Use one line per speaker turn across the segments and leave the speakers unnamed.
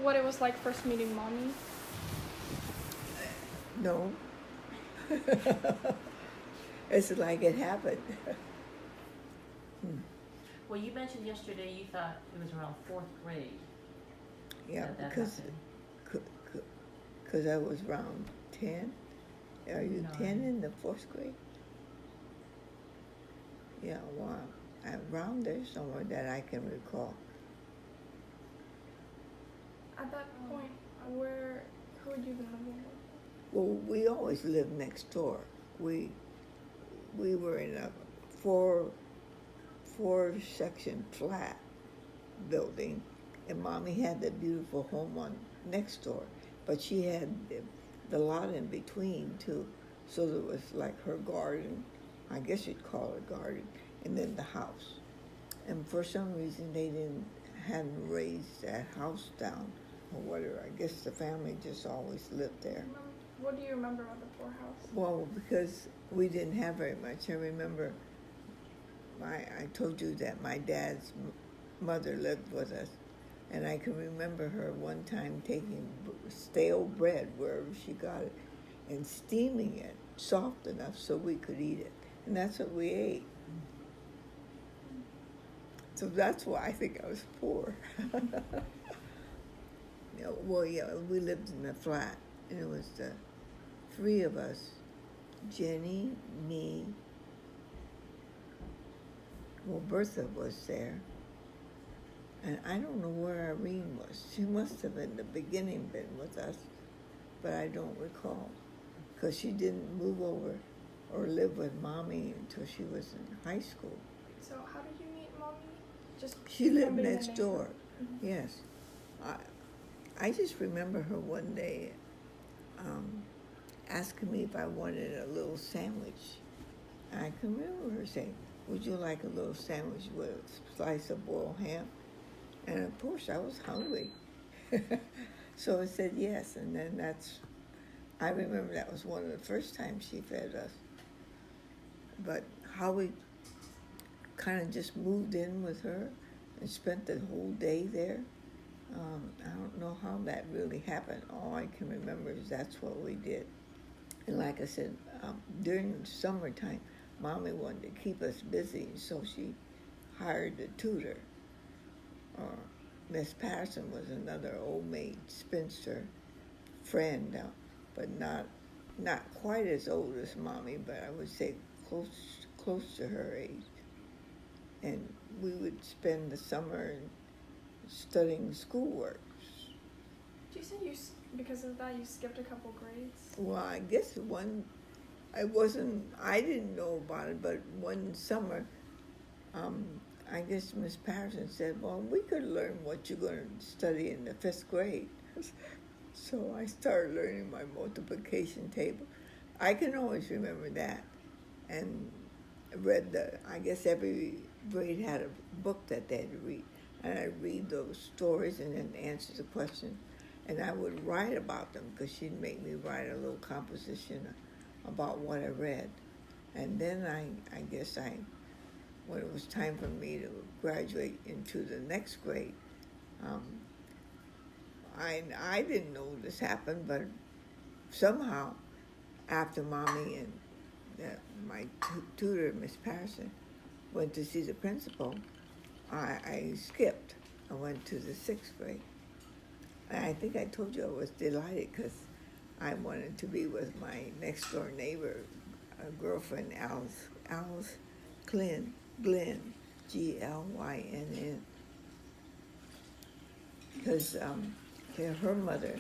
what it was like first meeting mommy?
No. It's like it happened.
Well, you mentioned yesterday you thought it was around fourth grade
Yeah,
that
because
happened.
cause I was around 10. Are you 10
9.
in the fourth grade? Yeah, well, around there somewhere that I can recall.
At that point, who had you been living with?
Well, we always lived next door. We were in a four section flat building, and Mommy had the beautiful home on next door, but she had the lot in between too. So there was like her garden, I guess you'd call it a garden, and then the house. And for some reason they hadn't raised that house down or whatever. I guess the family just always lived there.
What do you remember about the poorhouse?
Well, because we didn't have very much. I remember I told you that my dad's mother lived with us, and I can remember her one time taking stale bread wherever she got it and steaming it soft enough so we could eat it, and that's what we ate. So that's why I think I was poor. Well, yeah, we lived in a flat, and it was the three of us, Jenny, me, well, Bertha was there, and I don't know where Irene was. She must have in the beginning been with us, but I don't recall, because she didn't move over or live with Mommy until she was in high school.
So how did you meet mommy? Just
She lived
from being a
next
neighbor?
door.
Mhm.
Yes. I just remember her one day asking me if I wanted a little sandwich. And I can remember her saying, "Would you like a little sandwich with a slice of boiled ham?" And of course I was hungry. So I said yes, and then I remember that was one of the first times she fed us. But how we kind of just moved in with her and spent the whole day there, I don't know how that really happened. All I can remember is that's what we did. And like I said, during the summertime, Mommy wanted to keep us busy, so she hired a tutor. Miss Patterson was another old maid spinster friend, but not quite as old as Mommy, but I would say close to her age. And we would spend the summer studying schoolwork.
You said because of that you skipped a couple grades?
Well, I guess I didn't know about it, but one summer, I guess Miss Patterson said, well, we could learn what you're going to study in the 5th grade. So I started learning my multiplication table. I can always remember that. And read I guess every grade had a book that they had to read. And I'd read those stories and then answer the question. And I would write about them because she'd make me write a little composition about what I read. And then I guess when it was time for me to graduate into the next grade, I didn't know this happened, but somehow after Mommy and my tutor, Miss Patterson, went to see the principal, I skipped. I went to the 6th grade. And I think I told you I was delighted because I wanted to be with my next door neighbor, girlfriend, Alice Glynn, Glynn, because her mother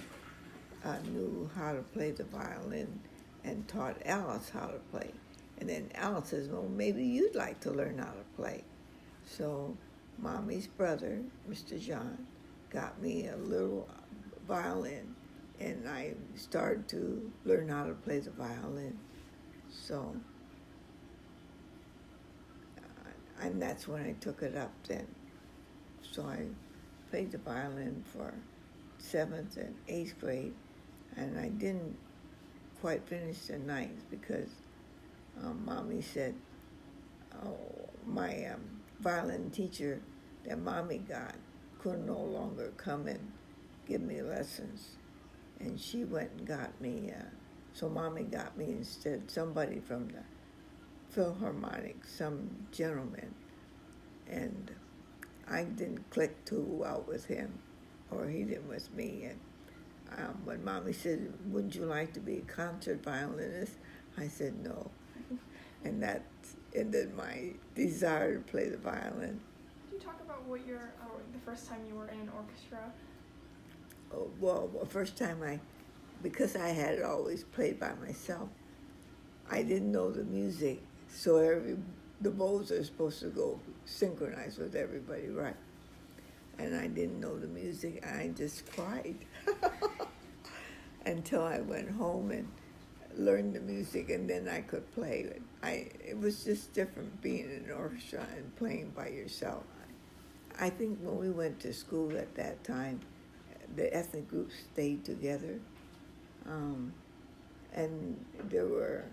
knew how to play the violin and taught Alice how to play. And then Alice says, well, maybe you'd like to learn how to play. So Mommy's brother, Mr. John, got me a little violin, and I started to learn how to play the violin. So, and that's when I took it up then. So I played the violin for 7th and 8th grade, and I didn't quite finish the 9th because Mommy said, my violin teacher that Mommy got could no longer come give me lessons. And she went and got me, so Mommy got me instead somebody from the Philharmonic, some gentleman. And I didn't click too well with him, or he didn't with me. And when Mommy said, "Wouldn't you like to be a concert violinist?" I said no. And that ended my desire to play the violin.
Could you talk about what the first time you were in an orchestra?
Oh, well, first time because I had always played by myself, I didn't know the music, so the bows are supposed to go synchronized with everybody, right? And I didn't know the music, I just cried until I went home and learned the music, and then I could play it. It was just different being in an orchestra and playing by yourself. I think when we went to school at that time, the ethnic groups stayed together, and there were,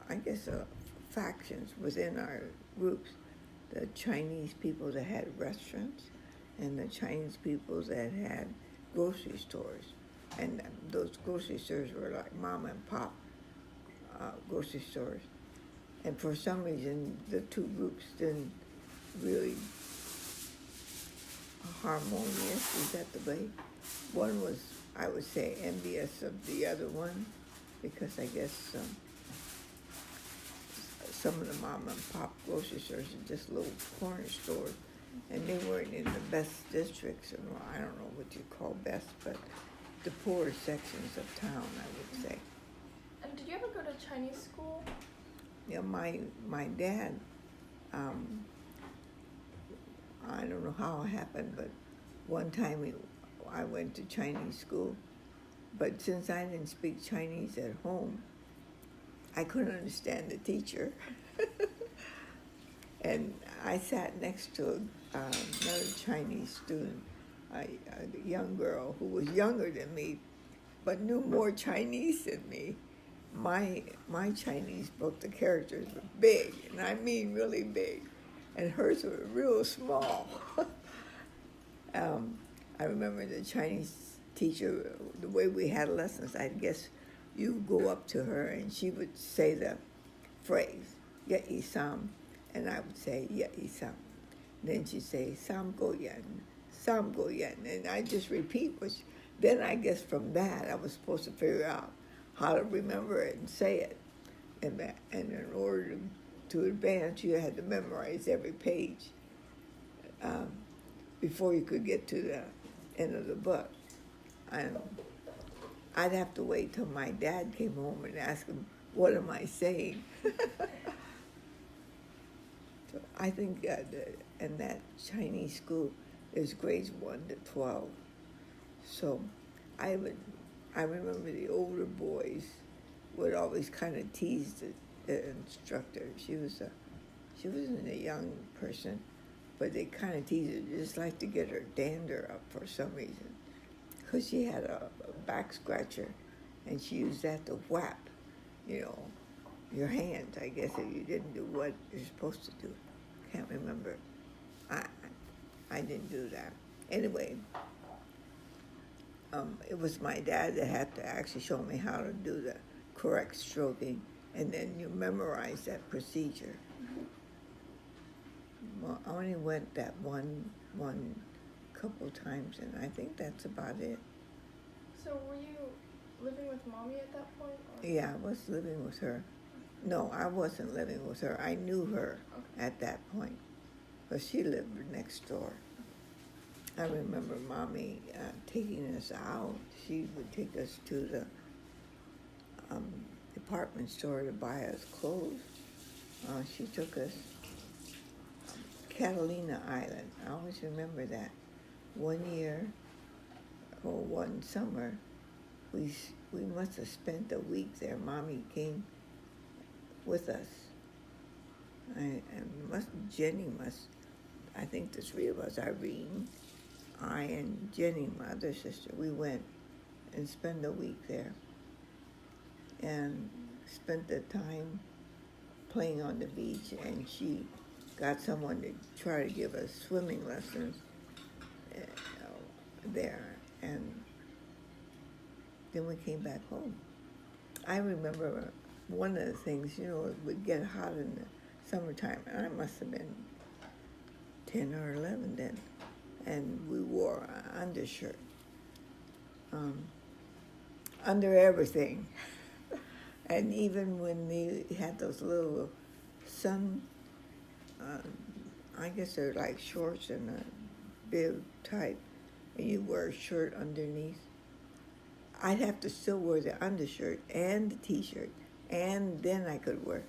I guess, factions within our groups. The Chinese people that had restaurants, and the Chinese people that had grocery stores. And those grocery stores were like mom and pop grocery stores. And for some reason, the two groups didn't really harmonious, is that the way? One was, I would say, envious of the other one, because I guess some of the mom and pop grocery stores are just little corner stores, and they weren't in the best districts, and I don't know what you call best, but the poorer sections of town, I would say.
And did you ever go to Chinese school?
Yeah, my dad, I don't know how it happened, but one time I went to Chinese school, but since I didn't speak Chinese at home, I couldn't understand the teacher. And I sat next to another Chinese student, a young girl who was younger than me, but knew more Chinese than me. My Chinese book, the characters were big, and I mean really big, and hers were real small. I remember the Chinese teacher, the way we had lessons, I guess you go up to her and she would say the phrase, "Ye yi sam," and I would say, "Ye yi sam." Then she'd say, "Sam go yan," and I just repeat, then I guess from that I was supposed to figure out how to remember it and say it. And in order to advance, you had to memorize every page before you could get to the end of the book. I'd have to wait till my dad came home and ask him, "What am I saying?" So I think in that Chinese school, there's grades 1 to 12. So I remember the older boys would always kind of tease the instructor. She wasn't a young person, but they kind of teased her, just like to get her dander up for some reason, because she had a back scratcher, and she used that to whap, your hands, I guess, if you didn't do what you're supposed to do. Can't remember. I didn't do that. Anyway, it was my dad that had to actually show me how to do the correct stroking, and then you memorize that procedure. Well, I only went that one couple times, and I think that's about it.
So were you living with Mommy at that point? Or?
Yeah, I was living with her. No, I wasn't living with her. I knew her at that point, but she lived next door. I remember Mommy taking us out. She would take us to the department store to buy us clothes. She took us Catalina Island. I always remember that. One year, or one summer, we must have spent a week there. Mommy came with us. Jenny must, I think the three of us, Irene, I and Jenny, my other sister, we went and spent a week there and spent the time playing on the beach, and she got someone to try to give us swimming lessons there. and then we came back home. I remember one of the things, it would get hot in the summertime, and I must have been 10 or 11 then, and we wore an undershirt under everything. And even when they had those little sun, I guess they're like shorts and a bib type, and you wear a shirt underneath, I'd have to still wear the undershirt and the t-shirt, and then I could wear,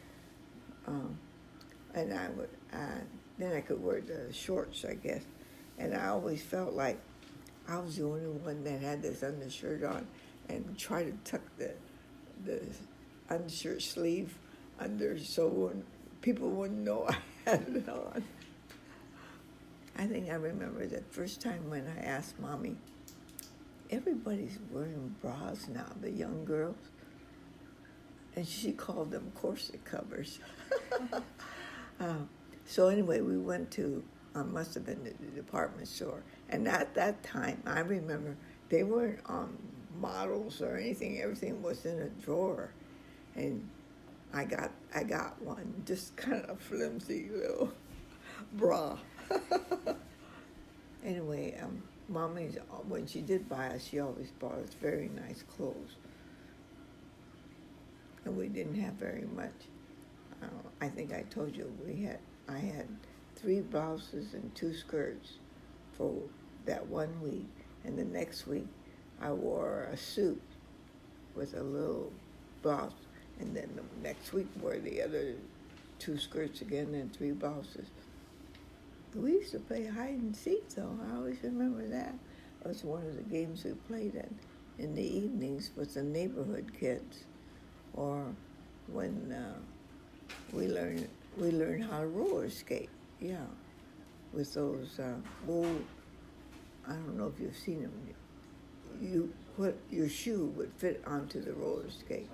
then I could wear the shorts, I guess. And I always felt like I was the only one that had this undershirt on, and try to tuck the undershirt sleeve under so people wouldn't know I had it on. I think I remember the first time when I asked Mommy, everybody's wearing bras now, the young girls, and she called them corset covers. So anyway, we went to, must have been the department store, and at that time, I remember they weren't on models or anything. Everything was in a drawer, and I got one, just kind of flimsy little bra. Anyway, Mommy, when she did buy us, she always bought us very nice clothes, and we didn't have very much. I think I told you I had 3 blouses and 2 skirts for that one week, and the next week I wore a suit with a little blouse, and then the next week wore the other 2 skirts again and 3 blouses. We used to play hide and seek, though. I always remember that. It was one of the games we played in the evenings with the neighborhood kids, or when we learned how to roller skate. Yeah, with those old, I don't know if you've seen them. You put your shoe would fit onto the roller skate.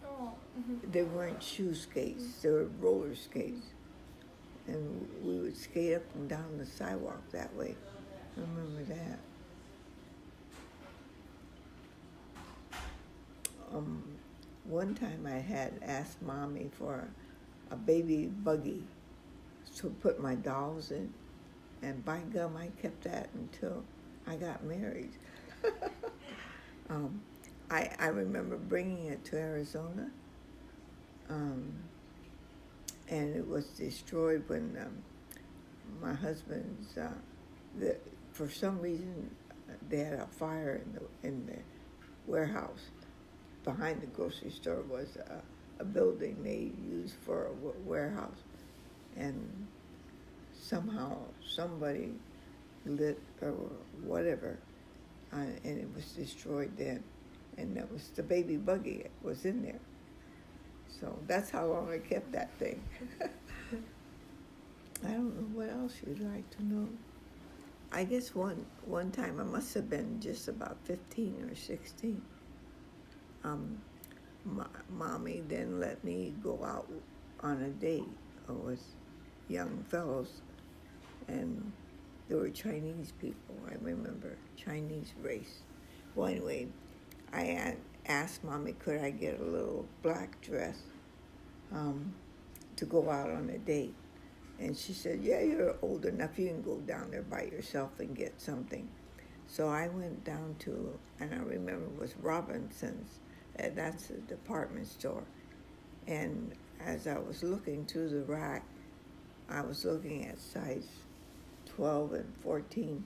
Oh. Mm-hmm.
They weren't shoe skates; they were roller skates. And we would skate up and down the sidewalk that way. I remember that. One time I had asked Mommy for a baby buggy to put my dolls in, and by gum, I kept that until I got married. I remember bringing it to Arizona, and it was destroyed when my husband's, for some reason, they had a fire in the warehouse. Behind the grocery store was a building they used for a warehouse, and somehow somebody lit or whatever, and it was destroyed then, and that was the baby buggy was in there. So that's how long I kept that thing. I don't know what else you'd like to know. I guess one time I must have been just about 15 or 16. Mommy then let me go out on a date with young fellows, and there were Chinese people. I remember Chinese race. Well, anyway, I asked Mommy, could I get a little black dress to go out on a date? And she said, yeah, you're old enough. You can go down there by yourself and get something. So I went down to, and I remember it was Robinson's. That's a department store. And as I was looking through the rack, I was looking at size 12 and 14.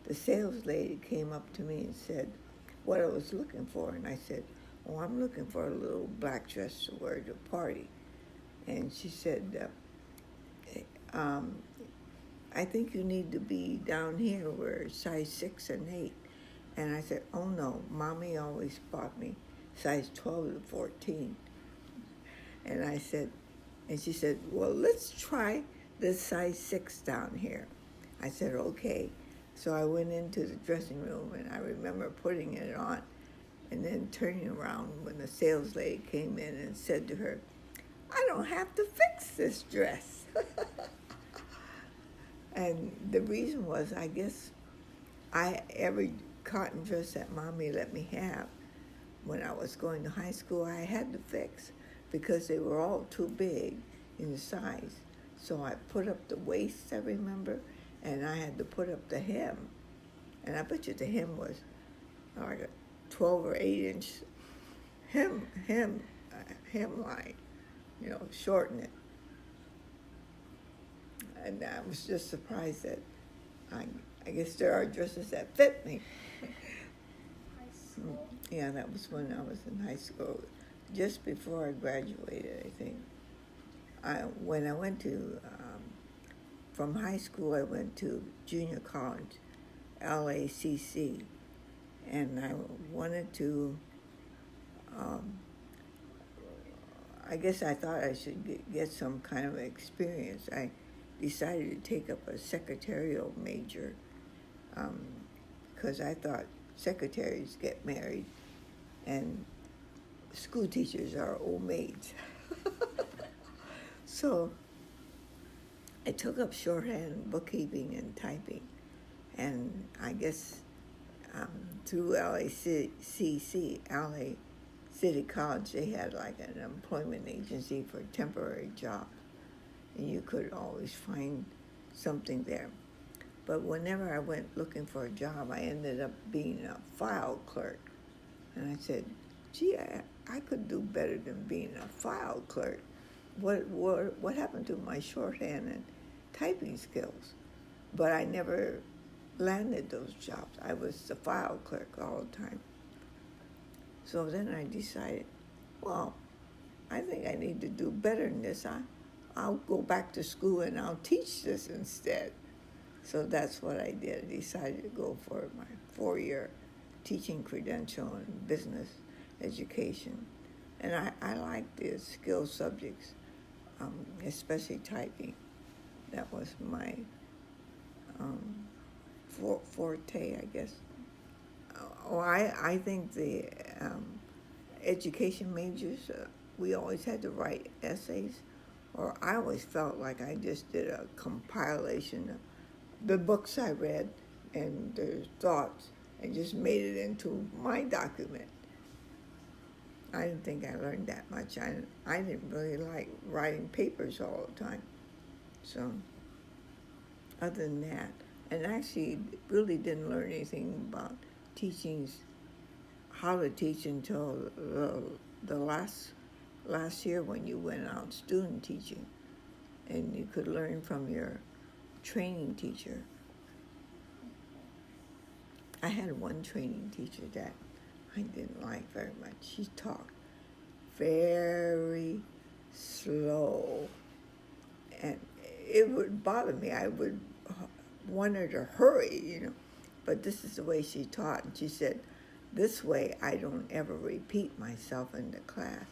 The sales lady came up to me and said what I was looking for. And I said, oh, I'm looking for a little black dress to wear to a party. And she said, I think you need to be down here where size 6 and 8. And I said, oh no, Mommy always bought me size 12 to 14. And I said, and she said, well, let's try this size 6 down here. I said, okay. So I went into the dressing room, and I remember putting it on and then turning around when the sales lady came in and said to her, I don't have to fix this dress. And the reason was, I guess, cotton dress that Mommy let me have when I was going to high school, I had to fix because they were all too big in size. So I put up the waist, I remember, and I had to put up the hem. And I bet you the hem was like a 12 or 8-inch hemline, shorten it. And I was just surprised that I guess there are dresses that fit me.
High school.
Yeah, that was when I was in high school, just before I graduated, I think. When I went to, from high school, I went to junior college, LACC, and I wanted to, I guess I thought I should get some kind of experience. I decided to take up a secretarial major because I thought secretaries get married and school teachers are old maids. So I took up shorthand, bookkeeping, and typing. And I guess through LACC, LA City College, they had like an employment agency for temporary jobs. And you could always find something there. But whenever I went looking for a job, I ended up being a file clerk. And I said, gee, I could do better than being a file clerk. What happened to my shorthand and typing skills? But I never landed those jobs. I was the file clerk all the time. So then I decided, well, I think I need to do better than this. I'll go back to school and I'll teach this instead. So that's what I did. I decided to go for my 4-year teaching credential in business education. And I like the skill subjects, especially typing. That was my forte, I guess. I think the education majors, we always had to write essays, or I always felt like I just did a compilation of the books I read and their thoughts and just made it into my document. I didn't think I learned that much. I didn't really like writing papers all the time. So other than that, and actually really didn't learn anything about how to teach until the last year when you went out student teaching, and you could learn from your training teacher. I had one training teacher that I didn't like very much. She talked very slow, and it would bother me. I would want her to hurry, but this is the way she taught. And she said, this way I don't ever repeat myself in the class.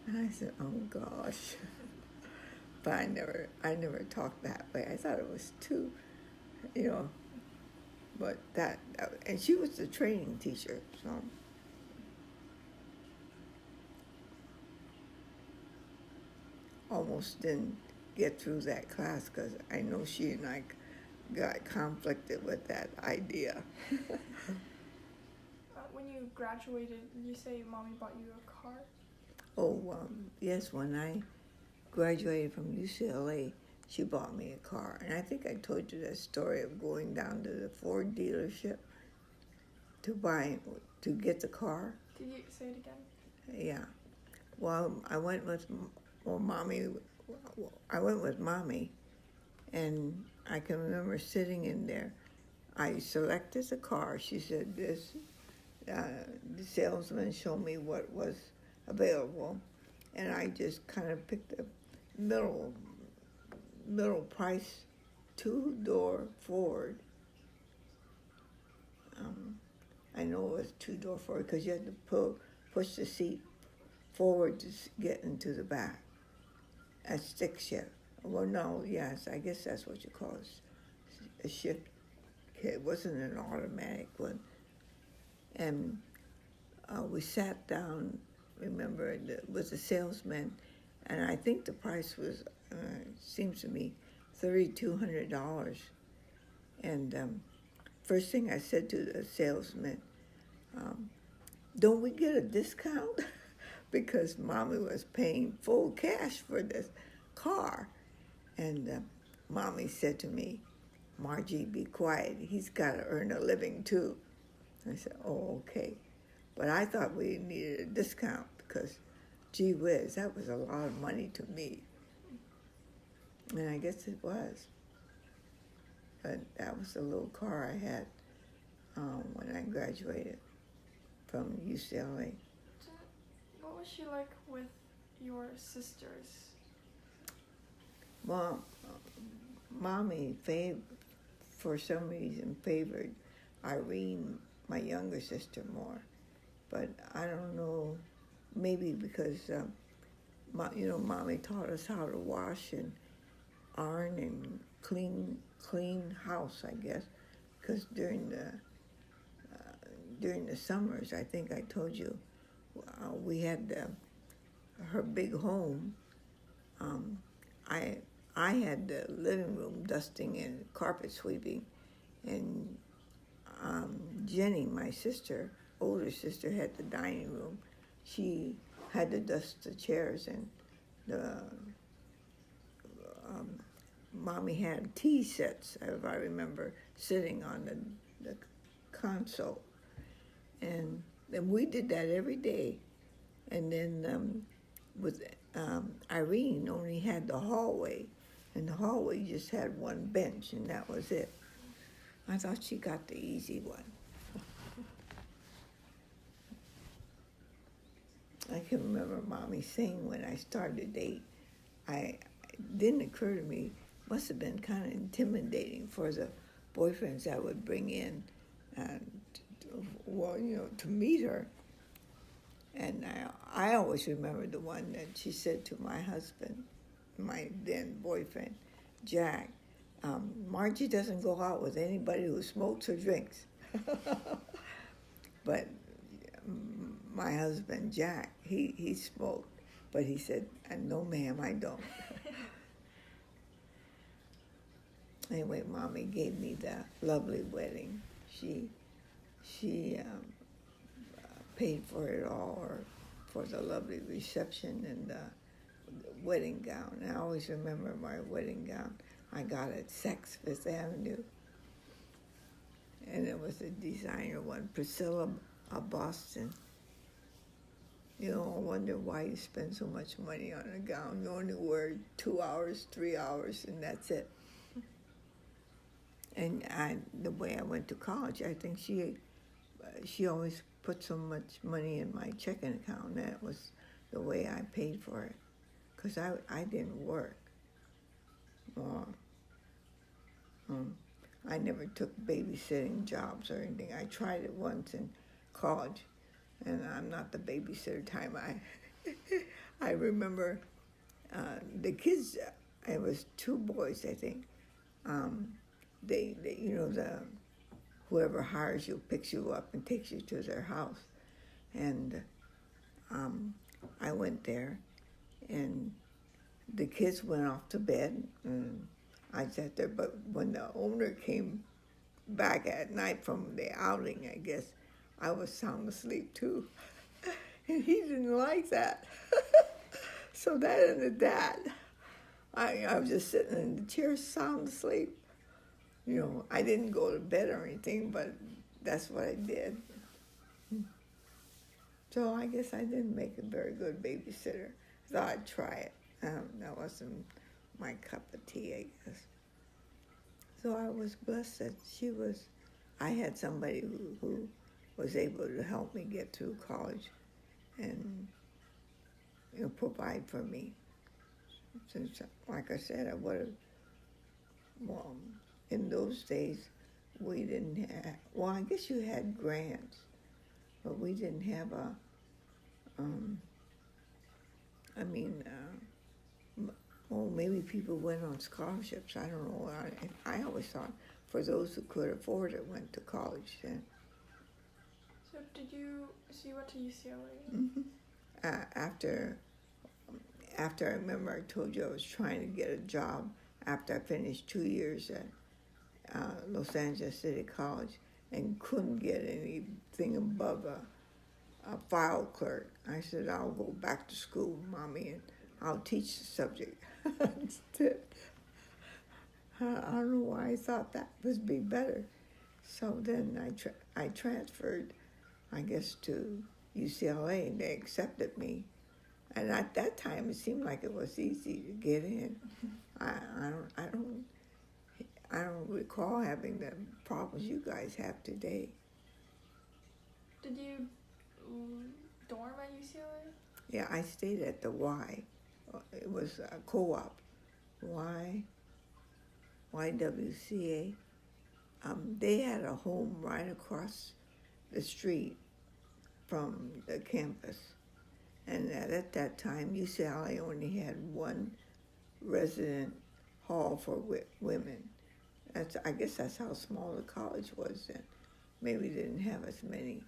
And I said, oh gosh. But I never talked that way. I thought it was too, but and she was the training teacher, so. Almost didn't get through that class because I know she and I got conflicted with that idea.
When you graduated, you say Mommy bought you a car?
Oh, yes, when I graduated from UCLA, she bought me a car. And I think I told you that story of going down to the Ford dealership to get the car.
Did you say it again?
Yeah. Well, I went with Mommy, and I can remember sitting in there. I selected the car. She said, the salesman showed me what was available, and I just kind of picked a middle price 2-door Ford. I know it was 2-door Ford because you had to push the seat forward to get into the back. A stick shift. Well, no, yes, I guess that's what you call it, a shift. It wasn't an automatic one. And we sat down, remember, with the salesman, and I think the price was, seems to me, $3,200. And first thing I said to the salesman, don't we get a discount? Because Mommy was paying full cash for this car. And Mommy said to me, Margie, be quiet. He's got to earn a living too. I said, oh, okay. But I thought we needed a discount because, gee whiz, that was a lot of money to me. And I guess it was. But that was the little car I had when I graduated from UCLA.
So, what was she like with your sisters?
Well, Mommy, for some reason, favored Irene, my younger sister, more. But I don't know, maybe because, Mommy taught us how to wash and iron and clean house, I guess. Because during the summers, I think I told you, we had her big home. I had the living room dusting and carpet sweeping, and Jenny, my sister, older sister, had the dining room. She had to dust the chairs, and the Mommy had tea sets, if I remember, sitting on the console. And then we did that every day. And then with Irene only had the hallway, and the hallway just had one bench, and that was it. I thought she got the easy one. I can remember Mommy saying when I started to date, it didn't occur to me, must have been kind of intimidating for the boyfriends I would bring in, to meet her. And I always remember the one that she said to my husband, my then boyfriend, Jack, Margie doesn't go out with anybody who smokes or drinks. But my husband, Jack, he smoked, but he said, no, ma'am, I don't. Anyway, Mommy gave me the lovely wedding. She paid for it all, or for the lovely reception and the wedding gown. And I always remember my wedding gown. I got it at Saks Fifth Avenue. And it was a designer one, Priscilla of Boston. I wonder why you spend so much money on a gown. You only wear 2 hours, 3 hours, and that's it. And the way I went to college, I think she always put so much money in my checking account. That was the way I paid for it, because I didn't work. I never took babysitting jobs or anything. I tried it once in college, and I'm not the babysitter type. I remember the kids. It was 2 boys, I think. They whoever hires you picks you up and takes you to their house. And I went there, and the kids went off to bed, and I sat there. But when the owner came back at night from the outing, I guess, I was sound asleep too. And he didn't like that. So that ended that. I was just sitting in the chair sound asleep. I didn't go to bed or anything, but that's what I did. So I guess I didn't make a very good babysitter. So I'd try it. That wasn't my cup of tea, I guess. So I was blessed that I had somebody who was able to help me get through college and provide for me. Since, like I said, I would have, in those days, we didn't have, I guess you had grants, but we didn't have maybe people went on scholarships. I don't know. I always thought for those who could afford it went to college then.
So you went to UCLA?
Mm-hmm. After I remember I told you I was trying to get a job after I finished 2 years Los Angeles City College and couldn't get anything above a file clerk. I said, I'll go back to school, Mommy, and I'll teach the subject instead. I don't know why I thought that would be better. So then I transferred, I guess, to UCLA, and they accepted me. And at that time, it seemed like it was easy to get in. I don't recall having the problems you guys have today.
Did you dorm at UCLA?
Yeah, I stayed at the Y. It was a co-op. YWCA. They had a home right across the street from the campus. And at that time, UCLA only had one resident hall for women. I guess that's how small the college was then. Maybe they didn't have as many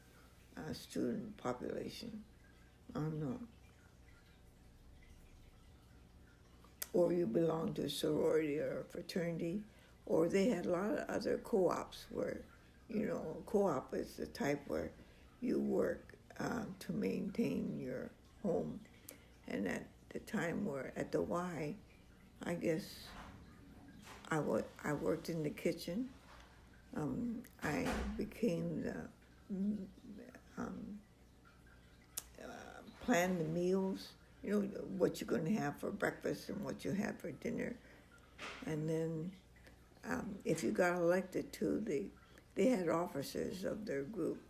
student population. I don't know. Or you belonged to a sorority or a fraternity, or they had a lot of other co-ops where, co-op is the type where you work to maintain your home. And at the time where at the Y, I guess I worked in the kitchen. I became the plan the meals, what you're going to have for breakfast and what you have for dinner. And then if you got elected to they had officers of their group,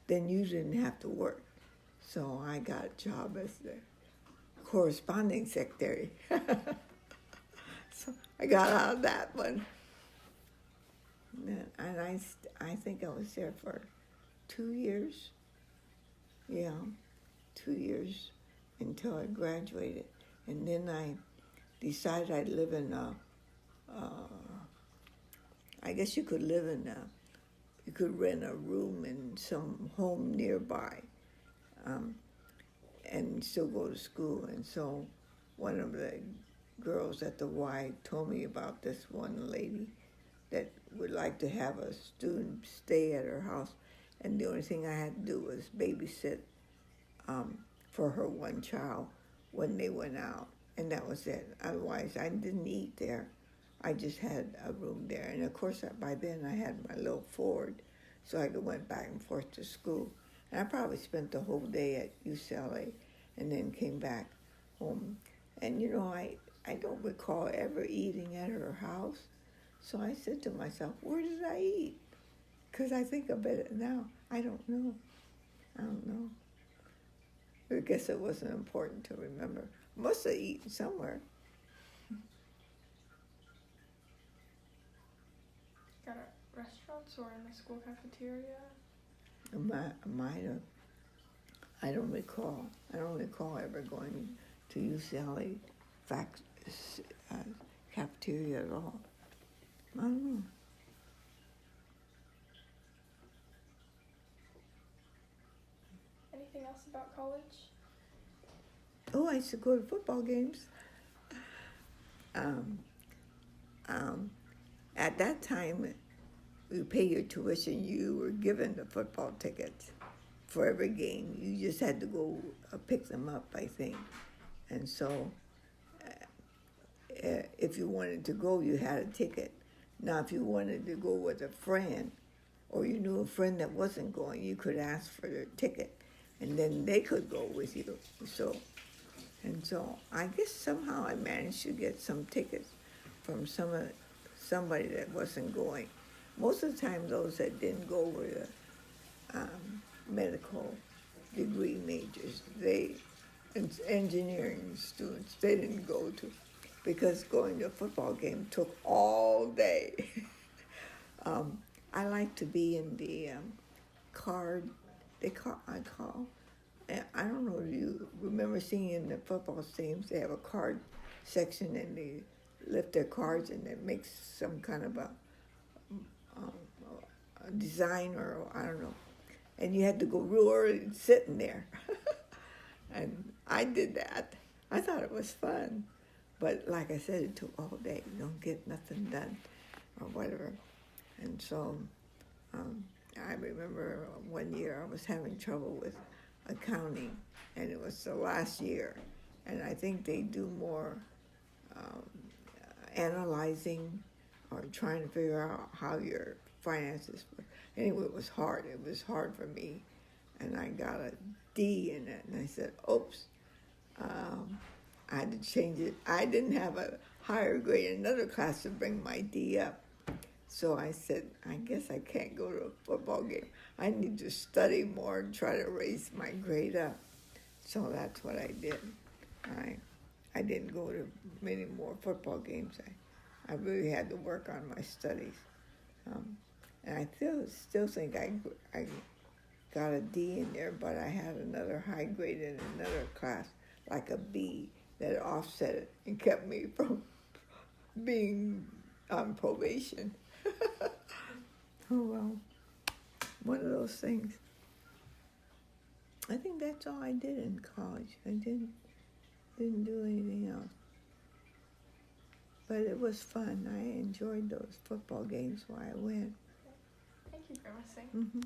then you didn't have to work. So I got a job as the corresponding secretary. So I got out of that one. And I think I was there for 2 years. Yeah, 2 years until I graduated. And then I decided I'd live in I guess you could live in you could rent a room in some home nearby and still go to school. And so one of the girls at the Y told me about this one lady that would like to have a student stay at her house, and the only thing I had to do was babysit for her one child when they went out, and that was it. Otherwise, I didn't eat there. I just had a room there, and of course, by then I had my little Ford, so I went back and forth to school. And I probably spent the whole day at UCLA, and then came back home. And I don't recall ever eating at her house. So I said to myself, where did I eat? Because I think about it now. I don't know. I guess it wasn't important to remember. Must have eaten somewhere.
Got at restaurants or in the school cafeteria?
Might have. I don't recall. I don't recall ever going to UCLA cafeteria at all. I don't know.
Anything else about college?
Oh, I used to go to football games. At that time, you pay your tuition, you were given the football tickets for every game. You just had to go pick them up, I think. And so if you wanted to go, you had a ticket. Now, if you wanted to go with a friend, or you knew a friend that wasn't going, you could ask for their ticket, and then they could go with you. So I guess somehow I managed to get some tickets from somebody that wasn't going. Most of the time, those that didn't go were the medical degree majors. Engineering students, they didn't go to, because going to a football game took all day. I like to be in the card. I don't know if you remember seeing in the football stadiums, they have a card section and they lift their cards and it makes some kind of a design, or I don't know. And you had to go real early and sit in there. And I did that. I thought it was fun. But like I said, it took all day. You don't get nothing done or whatever. And so I remember one year I was having trouble with accounting, and it was the last year, and I think they do more um, analyzing or trying to figure out how your finances work. Anyway, it was hard. It was hard for me, and I got a D in it, and I said, oops. I had to change it. I didn't have a higher grade in another class to bring my D up. So I said, I guess I can't go to a football game. I need to study more and try to raise my grade up. So that's what I did. I didn't go to many more football games. I really had to work on my studies. And I still think I got a D in there, but I had another high grade in another class, like a B, that offset it and kept me from being on probation. Oh well, one of those things. I think that's all I did in college. I didn't do anything else. But it was fun. I enjoyed those football games while I went.
Thank you for listening.
Mm-hmm.